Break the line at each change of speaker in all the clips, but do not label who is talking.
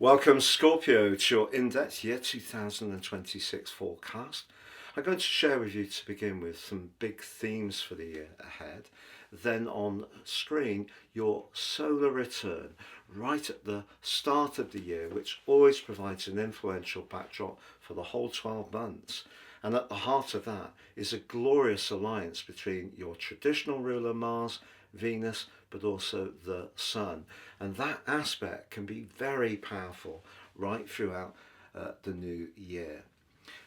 Welcome Scorpio to your in-depth year 2026 forecast. I'm going to share with you to begin with some big themes for the year ahead. Then on screen your solar return right at the start of the year, which always provides an influential backdrop for the whole 12 months. And at the heart of that is a glorious alliance between your traditional ruler Mars, Venus, but also the Sun. And that aspect can be very powerful right throughout the new year.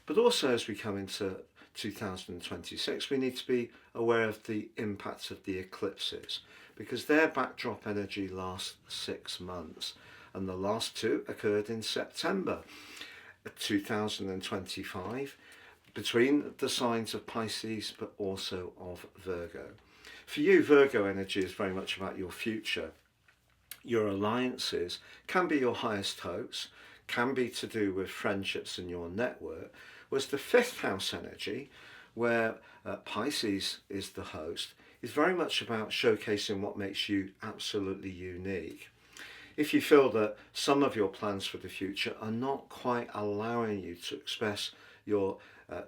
But also as we come into 2026, we need to be aware of the impacts of the eclipses because their backdrop energy lasts 6 months and the last two occurred in September 2025 between the signs of Pisces but also of Virgo. For you, Virgo energy is very much about your future. Your alliances can be your highest hopes, can be to do with friendships and your network, whereas the fifth house energy, where Pisces is the host, is very much about showcasing what makes you absolutely unique. If you feel that some of your plans for the future are not quite allowing you to express your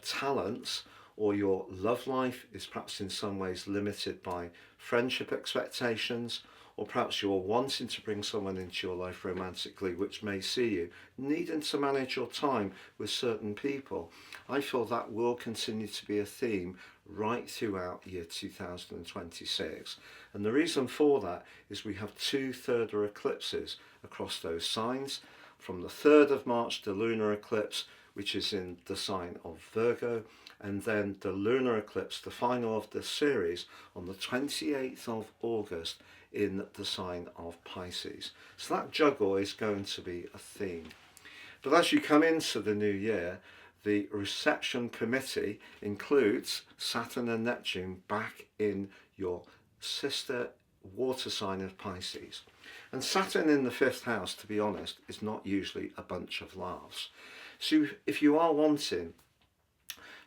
talents, or your love life is perhaps in some ways limited by friendship expectations, or perhaps you're wanting to bring someone into your life romantically which may see you needing to manage your time with certain people, I feel that will continue to be a theme right throughout year 2026. And the reason for that is we have two third eclipses across those signs. From the 3rd of March, the lunar eclipse, which is in the sign of Virgo, and then the lunar eclipse, the final of this series, on the 28th of August in the sign of Pisces. So that juggle is going to be a theme. But as you come into the new year, the reception committee includes Saturn and Neptune back in your sister water sign of Pisces. And Saturn in the 5th house, to be honest, is not usually a bunch of laughs. So if you are wanting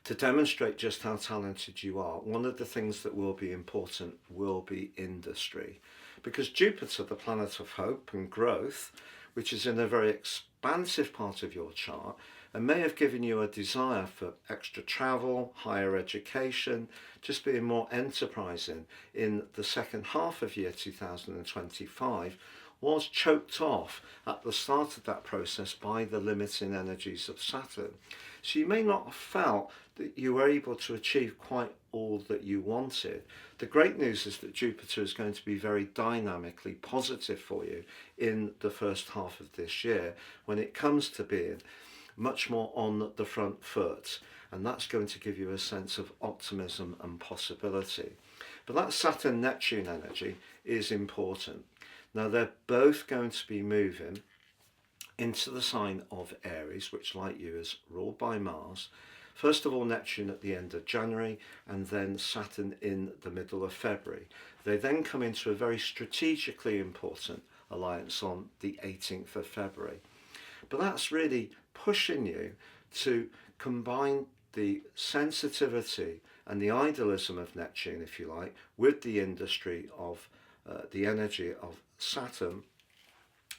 to demonstrate just how talented you are, one of the things that will be important will be industry. Because Jupiter, the planet of hope and growth, which is in a very expansive part of your chart, and may have given you a desire for extra travel, higher education, just being more enterprising in the second half of year 2025, was choked off at the start of that process by the limiting energies of Saturn. So you may not have felt that you were able to achieve quite all that you wanted. The great news is that Jupiter is going to be very dynamically positive for you in the first half of this year when it comes to being much more on the front foot, and that's going to give you a sense of optimism and possibility. But that Saturn-Neptune energy is important. Now they're both going to be moving into the sign of Aries, which like you is ruled by Mars. First of all Neptune at the end of January and then Saturn in the middle of February. They then come into a very strategically important alliance on the 18th of February. But that's really pushing you to combine the sensitivity and the idealism of Neptune, if you like, with the industry of the energy of Saturn.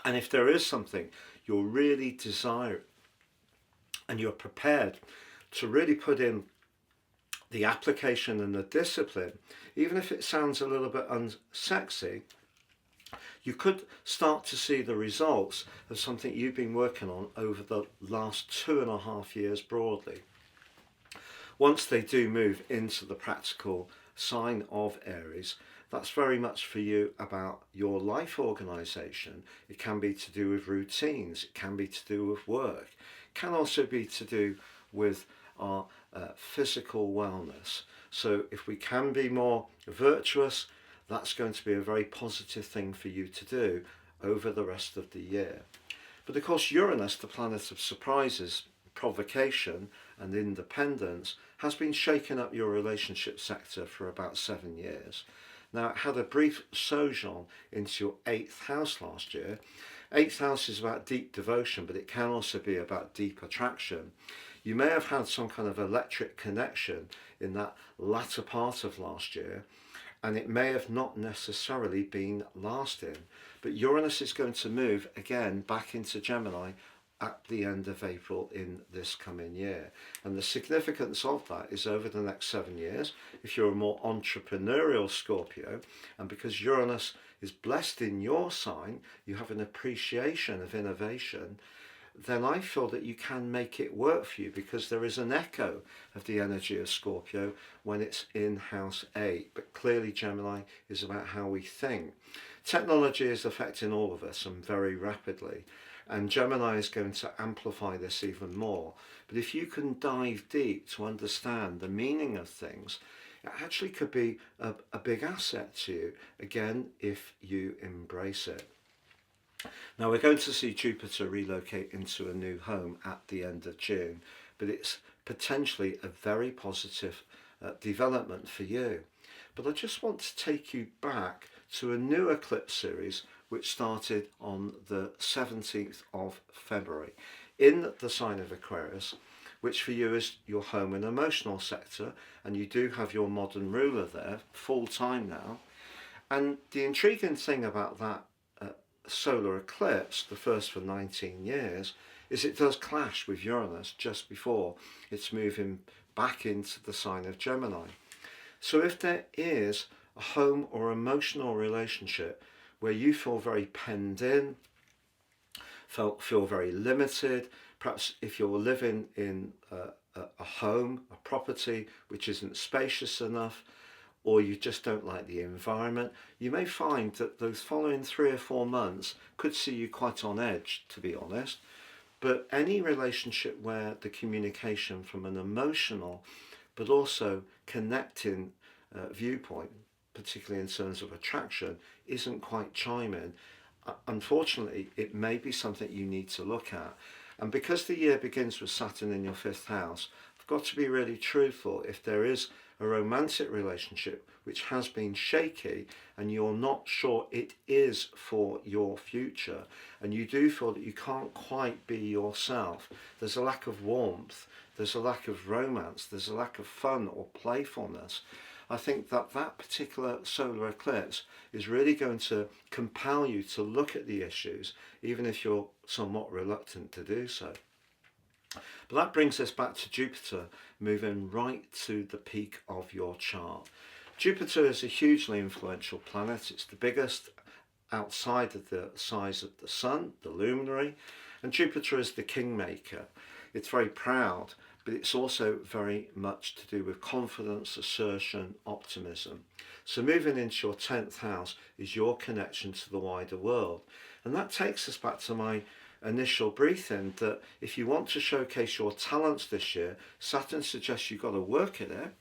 And if there is something you're really desiring and you're prepared to really put in the application and the discipline, even if it sounds a little bit unsexy, you could start to see the results of something you've been working on over the last 2.5 years broadly. Once they do move into the practical sign of Aries, that's very much for you about your life organisation. It can be to do with routines, it can be to do with work, it can also be to do with our physical wellness. So if we can be more virtuous, that's going to be a very positive thing for you to do over the rest of the year. But of course Uranus, the planet of surprises, provocation and independence, has been shaking up your relationship sector for about 7 years. Now it had a brief sojourn into your 8th house last year. 8th house is about deep devotion, but it can also be about deep attraction. You may have had some kind of electric connection in that latter part of last year, and it may have not necessarily been lasting. But Uranus is going to move again back into Gemini at the end of April in this coming year. And the significance of that is over the next 7 years, if you're a more entrepreneurial Scorpio, and because Uranus is blessed in your sign, you have an appreciation of innovation, then I feel that you can make it work for you, because there is an echo of the energy of Scorpio when it's in house 8. But clearly Gemini is about how we think. Technology is affecting all of us, and very rapidly. And Gemini is going to amplify this even more. But if you can dive deep to understand the meaning of things, it actually could be a big asset to you, again, if you embrace it. Now we're going to see Jupiter relocate into a new home at the end of June, but it's potentially a very positive development for you. But I just want to take you back to a new eclipse series which started on the 17th of February in the sign of Aquarius, which for you is your home and emotional sector, and you do have your modern ruler there full time now. And the intriguing thing about that solar eclipse, the first for 19 years, is it does clash with Uranus just before it's moving back into the sign of Gemini. So if there is a home or emotional relationship where you feel very penned in, feel very limited, perhaps if you're living in a home, a property which isn't spacious enough, or you just don't like the environment, you may find that those following 3 or 4 months could see you quite on edge, to be honest. But any relationship where the communication from an emotional but also connecting viewpoint, particularly in terms of attraction, isn't quite chiming, unfortunately it may be something you need to look at. And because the year begins with Saturn in your 5th house, I've got to be really truthful. If there is a romantic relationship which has been shaky and you're not sure it is for your future, and you do feel that you can't quite be yourself, there's a lack of warmth, there's a lack of romance, there's a lack of fun or playfulness, I think that that particular solar eclipse is really going to compel you to look at the issues, even if you're somewhat reluctant to do so. But that brings us back to Jupiter moving right to the peak of your chart. Jupiter is a hugely influential planet. It's the biggest outside of the size of the Sun, the luminary, and Jupiter is the kingmaker. It's very proud, but it's also very much to do with confidence, assertion, optimism. So moving into your 10th house is your connection to the wider world. And that takes us back to my initial briefing, that if you want to showcase your talents this year, Saturn suggests you've got to work at it.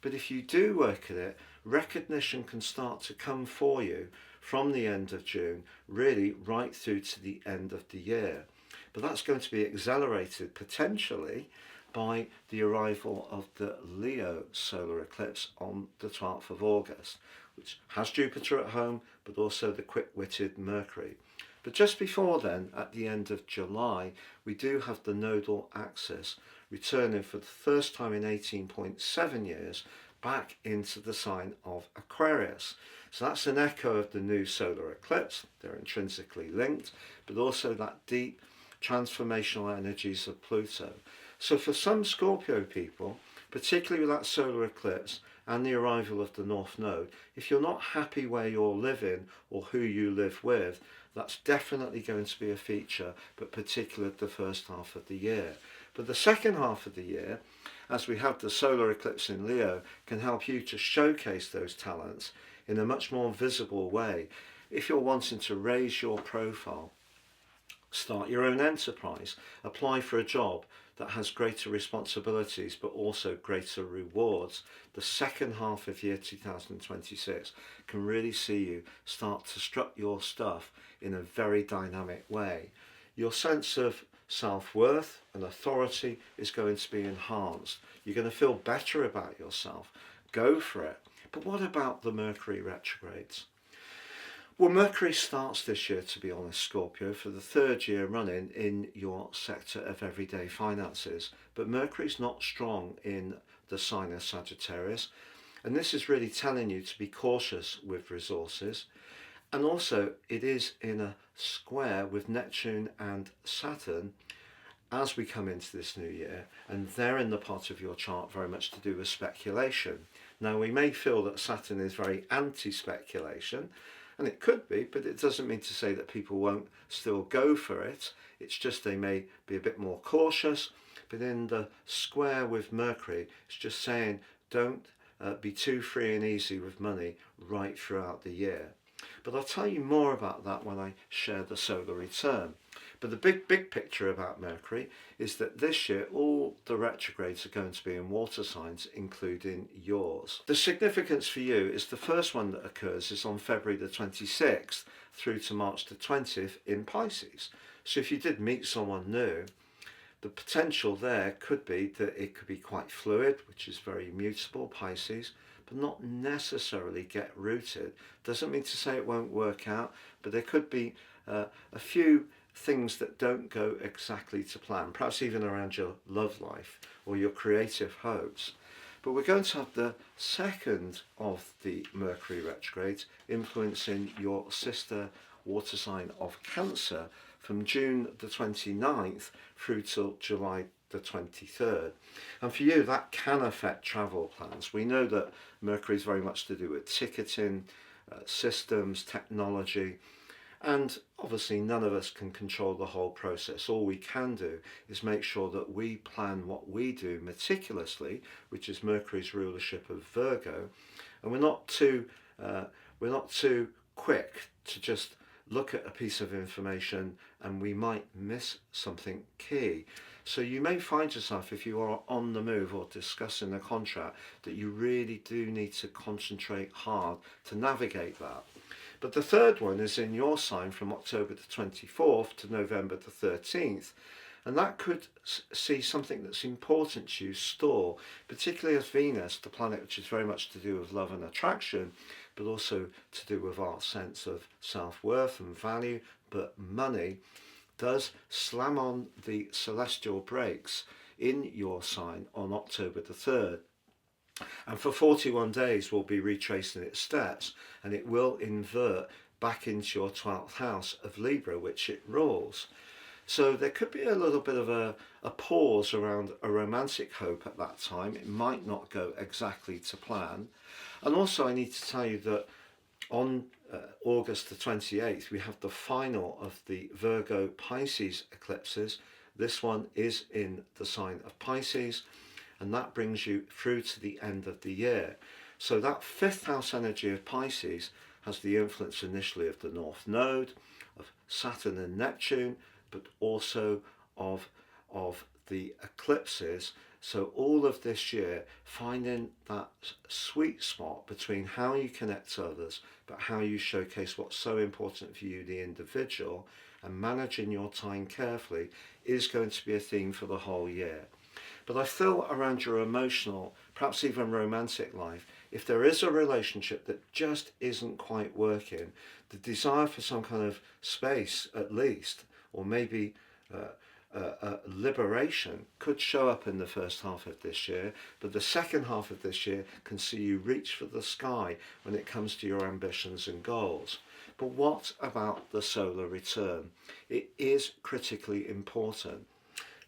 But if you do work at it, recognition can start to come for you from the end of June, really right through to the end of the year. But that's going to be accelerated potentially by the arrival of the Leo solar eclipse on the 12th of August, which has Jupiter at home, but also the quick-witted Mercury. But just before then, at the end of July, we do have the nodal axis returning for the first time in 18.7 years back into the sign of Aquarius. So that's an echo of the new solar eclipse. They're intrinsically linked, but also that deep transformational energies of Pluto. So for some Scorpio people, particularly with that solar eclipse and the arrival of the North Node, if you're not happy where you're living or who you live with, that's definitely going to be a feature, but particularly the first half of the year. But the second half of the year, as we have the solar eclipse in Leo, can help you to showcase those talents in a much more visible way. If you're wanting to raise your profile, start your own enterprise, apply for a job that has greater responsibilities but also greater rewards, the second half of year 2026 can really see you start to strut your stuff in a very dynamic way. Your sense of self-worth and authority is going to be enhanced. You're going to feel better about yourself. Go for it. But what about the Mercury retrogrades? Well, Mercury starts this year, to be honest, Scorpio, for the 3rd year running in your sector of everyday finances. But Mercury's not strong in the sign of Sagittarius. And this is really telling you to be cautious with resources. And also it is in a square with Neptune and Saturn as we come into this new year, and they're in the part of your chart very much to do with speculation. Now, we may feel that Saturn is very anti-speculation, and it could be, but it doesn't mean to say that people won't still go for it. It's just they may be a bit more cautious. But in the square with Mercury, it's just saying don't be too free and easy with money right throughout the year. But I'll tell you more about that when I share the solar return. But the big picture about Mercury is that this year all the retrogrades are going to be in water signs, including yours. The significance for you is the first one that occurs is on February the 26th through to March the 20th in Pisces. So if you did meet someone new, the potential there could be that it could be quite fluid, which is very mutable, Pisces, but not necessarily get rooted. Doesn't mean to say it won't work out, but there could be a few things that don't go exactly to plan, perhaps even around your love life or your creative hopes. But we're going to have the second of the Mercury retrogrades influencing your sister water sign of Cancer from June the 29th through till July the 23rd. And for you, that can affect travel plans. We know that Mercury is very much to do with ticketing, systems, technology, and obviously none of us can control the whole process. All we can do is make sure that we plan what we do meticulously, which is Mercury's rulership of Virgo, and we're not too quick to just look at a piece of information and we might miss something key. So you may find yourself, if you are on the move or discussing a contract, that you really do need to concentrate hard to navigate that. But the third one is in your sign from October the 24th to November the 13th. And that could see something that's important to you stall, particularly as Venus, the planet which is very much to do with love and attraction, but also to do with our sense of self-worth and value. But money does slam on the celestial brakes in your sign on October the 3rd. And for 41 days we'll be retracing its steps, and it will invert back into your 12th house of Libra, which it rules. So there could be a little bit of a pause around a romantic hope at that time. It might not go exactly to plan. And also I need to tell you that on August the 28th, we have the final of the Virgo Pisces eclipses. This one is in the sign of Pisces, and that brings you through to the end of the year. So that 5th house energy of Pisces has the influence initially of the North Node, of Saturn and Neptune, but also of the eclipses. So all of this year, finding that sweet spot between how you connect to others, but how you showcase what's so important for you, the individual, and managing your time carefully is going to be a theme for the whole year. But I feel around your emotional, perhaps even romantic life, if there is a relationship that just isn't quite working, the desire for some kind of space at least, or maybe liberation could show up in the first half of this year, but the second half of this year can see you reach for the sky when it comes to your ambitions and goals. But what about the solar return? It is critically important.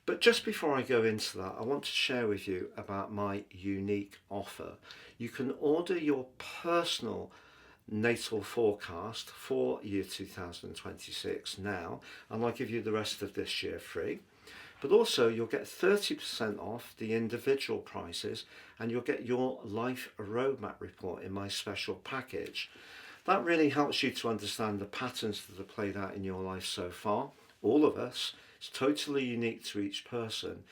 But just before I go into that, I want to share with you about my unique offer. You can order your personal natal forecast for year 2026 now, and I'll give you the rest of this year free. But also you'll get 30% off the individual prices, and you'll get your life roadmap report in my special package. That really helps you to understand the patterns that have played out in your life so far, all of us. It's totally unique to each person,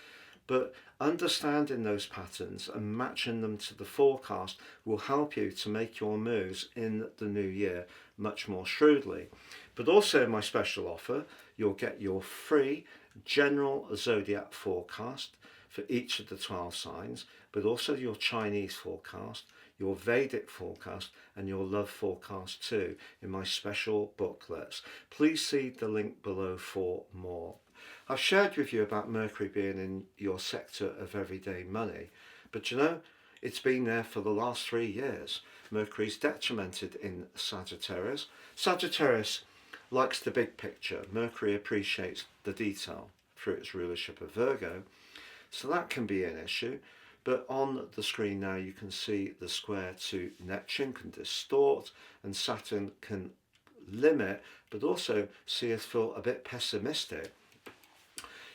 but understanding those patterns and matching them to the forecast will help you to make your moves in the new year much more shrewdly. But also in my special offer, you'll get your free general zodiac forecast for each of the 12 signs, but also your Chinese forecast, your Vedic forecast, and your love forecast too in my special booklets. Please see the link below for more. I've shared with you about Mercury being in your sector of everyday money, but you know, It's been there for the last 3 years. Mercury's detrimented in Sagittarius. Sagittarius likes the big picture. Mercury appreciates the detail through its rulership of Virgo. So that can be an issue. But on the screen now you can see the square to Neptune can distort, and Saturn can limit, but also see us feel a bit pessimistic.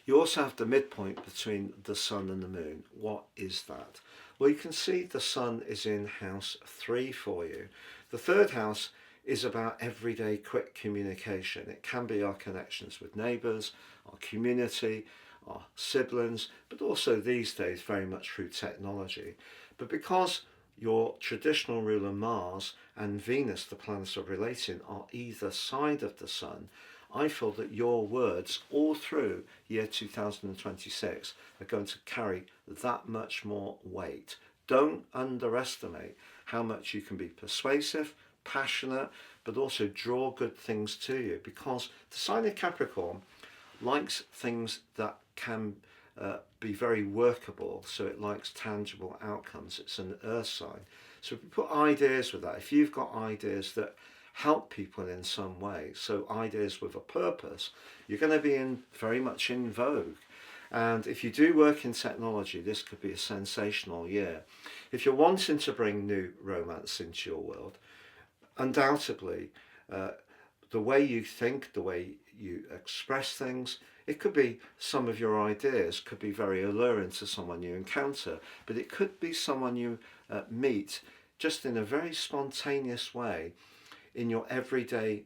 You also have the midpoint between the Sun and the Moon. What is that? Well, you can see the Sun is in house 3 for you. The third house is about everyday quick communication. It can be our connections with neighbours, our community, our siblings, but also these days very much through technology. But because your traditional ruler Mars and Venus, the planets of relating, are either side of the Sun, I feel that your words all through year 2026 are going to carry that much more weight. Don't underestimate how much you can be persuasive, passionate, but also draw good things to you, because the sign of Capricorn likes things that can be very workable, so it likes tangible outcomes. It's an earth sign. So if you put ideas with that, if you've got ideas that help people in some way, so ideas with a purpose, you're going to be very much in vogue. And if you do work in technology, this could be a sensational year. If you're wanting to bring new romance into your world, undoubtedly, the way you think, the way you express things, it could be some of your ideas could be very alluring to someone you encounter, but it could be someone you meet just in a very spontaneous way in your everyday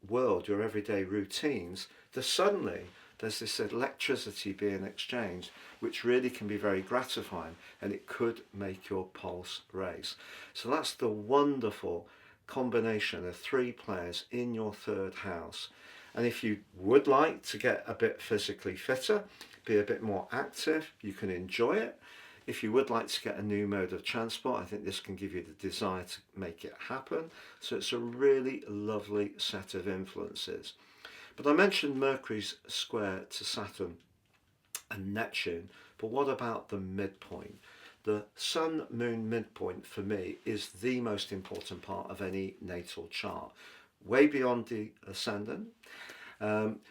world, your everyday routines, that suddenly there's this electricity being exchanged, which really can be very gratifying, and it could make your pulse race. So that's the wonderful combination of 3 players in your third house. And if you would like to get a bit physically fitter, be a bit more active, you can enjoy it. If you would like to get a new mode of transport, I think this can give you the desire to make it happen. So it's a really lovely set of influences. But I mentioned Mercury's square to Saturn and Neptune, but what about the midpoint? The Sun-Moon midpoint for me is the most important part of any natal chart, way beyond the ascendant,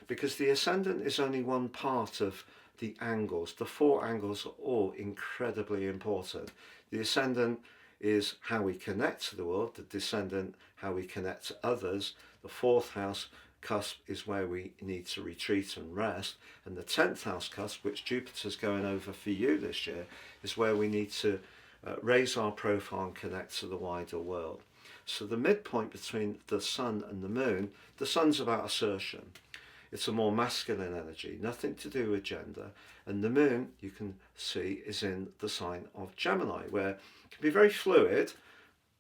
because the ascendant is only one part of the angles. The 4 angles are all incredibly important. The ascendant is how we connect to the world, the descendant, how we connect to others. The 4th house cusp is where we need to retreat and rest, and the 10th house cusp, which Jupiter's going over for you this year, is where we need to raise our profile and connect to the wider world. So the midpoint between the Sun and the Moon, the Sun's about assertion. It's a more masculine energy, nothing to do with gender. And the Moon, you can see, is in the sign of Gemini, where it can be very fluid,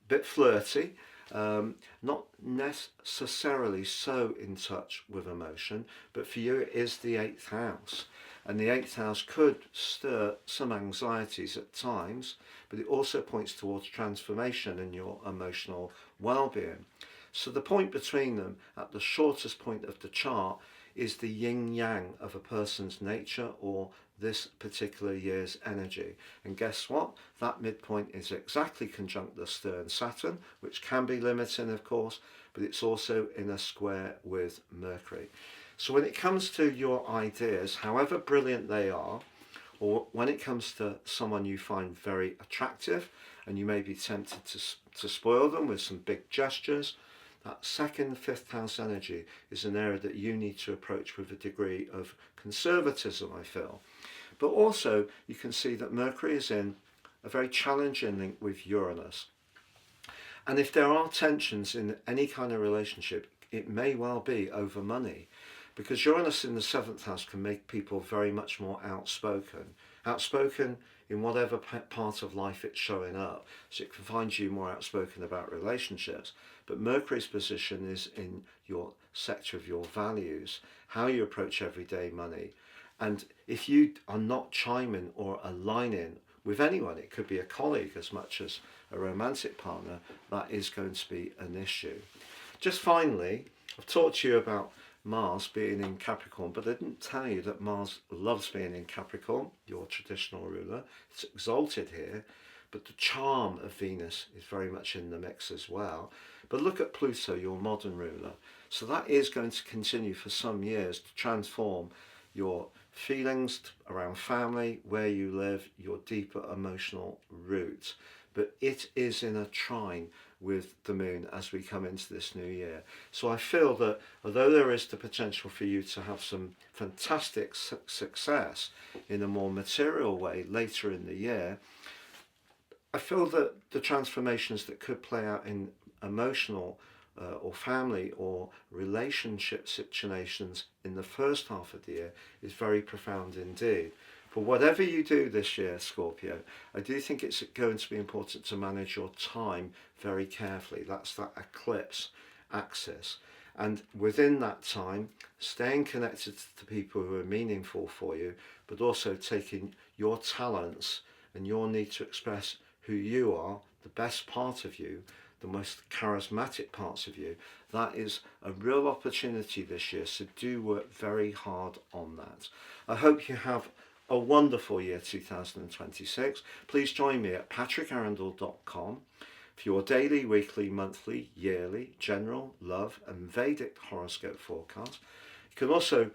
a bit flirty, not necessarily so in touch with emotion, but for you it is the 8th house. And the 8th house could stir some anxieties at times, but it also points towards transformation in your emotional well-being. So the point between them, at the shortest point of the chart, is the yin-yang of a person's nature or this particular year's energy. And guess what? That midpoint is exactly conjunct the stern Saturn, which can be limiting, of course, but it's also in a square with Mercury. So when it comes to your ideas, however brilliant they are, or when it comes to someone you find very attractive and you may be tempted to spoil them with some big gestures, that 2nd, 5th house energy is an area that you need to approach with a degree of conservatism, I feel. But also you can see that Mercury is in a very challenging link with Uranus. And if there are tensions in any kind of relationship, it may well be over money, because Uranus in the 7th house can make people very much more outspoken in whatever part of life it's showing up. So it can find you more outspoken about relationships. But Mercury's position is in your sector of your values, how you approach everyday money. And if you are not chiming or aligning with anyone, it could be a colleague as much as a romantic partner, that is going to be an issue. Just finally, I've talked to you about Mars being in Capricorn, but I didn't tell you that Mars loves being in Capricorn, your traditional ruler. It's exalted here, but the charm of Venus is very much in the mix as well. But look at Pluto, your modern ruler. So that is going to continue for some years to transform your feelings around family, where you live, your deeper emotional roots. But it is in a trine with the moon as we come into this new year. So I feel that although there is the potential for you to have some fantastic success in a more material way later in the year, I feel that the transformations that could play out in emotional or family or relationship situations in the first half of the year is very profound indeed. But whatever you do this year, Scorpio, I do think it's going to be important to manage your time very carefully. That's that eclipse axis. And within that time, staying connected to people who are meaningful for you, but also taking your talents and your need to express who you are, the best part of you, the most charismatic parts of you. That is a real opportunity this year, so do work very hard on that. I hope you have a wonderful year 2026. Please join me at patrickarundell.com for your daily, weekly, monthly, yearly, general, love and Vedic horoscope forecast. You can also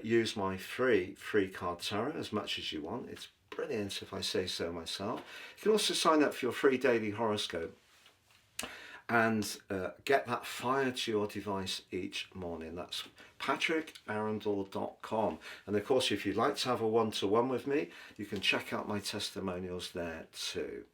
use my free card tarot as much as you want. It's brilliant if I say so myself. You can also sign up for your free daily horoscope and get that fired to your device each morning. That's patrickarundell.com. And of course, if you'd like to have a one-to-one with me, you can check out my testimonials there too.